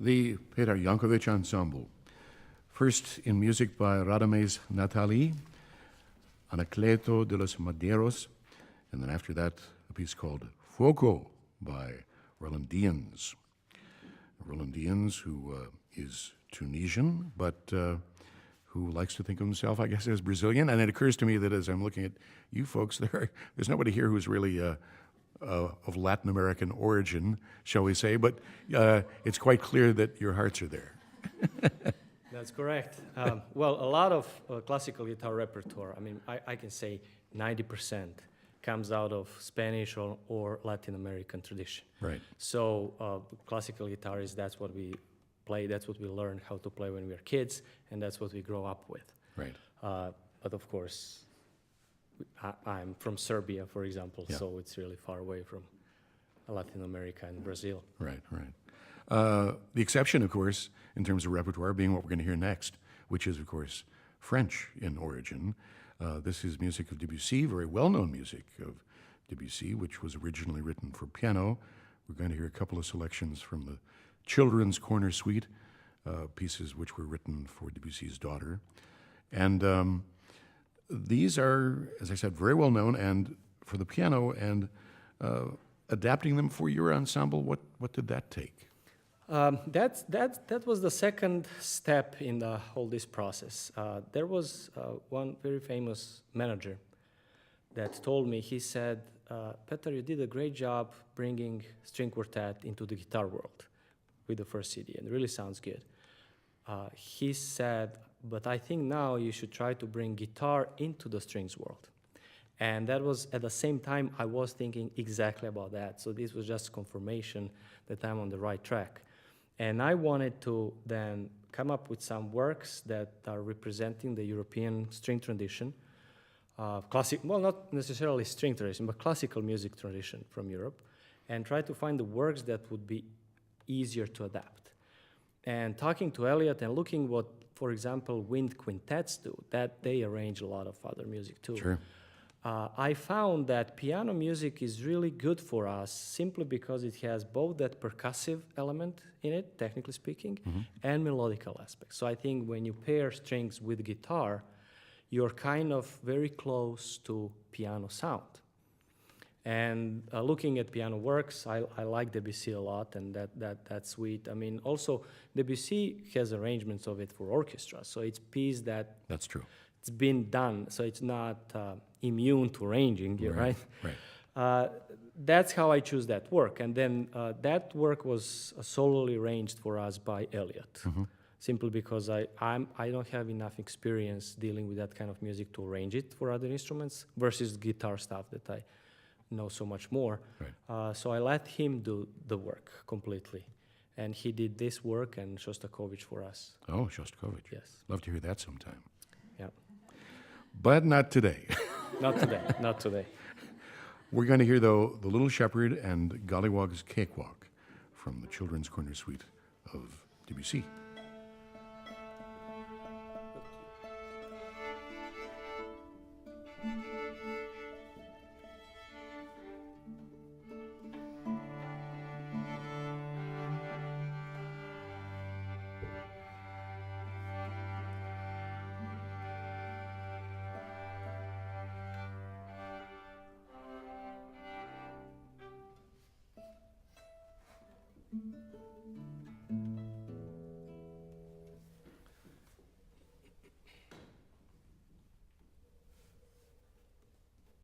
The Petar Jankovic Ensemble. First in music by Radames Nathalie, Anacleto de los Maderos, and then after that, a piece called Foco by Roland Diens. Roland Diens, who is Tunisian, but who likes to think of himself, I guess, as Brazilian. And it occurs to me that as I'm looking at you folks, there's nobody here who's really of Latin American origin, shall we say, but it's quite clear that your hearts are there. That's correct. Well, a lot of classical guitar repertoire, I mean, I can say 90% comes out of Spanish or Latin American tradition. Right. So classical guitar that's what we play, that's what we learn how to play when we were kids, and that's what we grow up with. Right. But of course, I'm from Serbia, for example, yeah. So it's really far away from Latin America and Brazil. Right, right. The exception, of course, in terms of repertoire, being what we're going to hear next, which is, of course, French in origin. This is music of Debussy, very well-known music of Debussy, which was originally written for piano. We're going to hear a couple of selections from the Children's Corner Suite, pieces which were written for Debussy's daughter. And these are, as I said, very well-known and for the piano, and adapting them for your ensemble, what did that take? That was the second step in all this process. There was one very famous manager that told me, he said, Petar, you did a great job bringing string quartet into the guitar world with the first CD, and it really sounds good. He said, but I think now you should try to bring guitar into the strings world. And that was, at the same time, I was thinking exactly about that. So this was just confirmation that I'm on the right track. And I wanted to then come up with some works that are representing the European string tradition, well, not necessarily string tradition, but classical music tradition from Europe, and try to find the works that would be easier to adapt. And talking to Elliot and looking what, for example, wind quintets do, that they arrange a lot of other music too. Sure. I found that piano music is really good for us simply because it has both that percussive element in it, technically speaking, and melodical aspect. So I think when you pair strings with guitar, you're kind of very close to piano sound. And looking at piano works, I like Debussy a lot, and that's sweet. I mean, also, Debussy has arrangements of it for orchestra, so it's piece that... That's true. It's been done, so it's not immune to arranging, right? Right. That's how I choose that work. And then that work was solely arranged for us by Elliot, simply because I don't have enough experience dealing with that kind of music to arrange it for other instruments versus guitar stuff that I know so much more. Right. So I let him do the work completely. And he did this work and Shostakovich for us. Oh, Shostakovich. Yes. Love to hear that sometime. Yeah. But not today. Not today, not today. We're going to hear, though, The Little Shepherd and Gollywog's Cakewalk from the Children's Corner Suite of Debussy.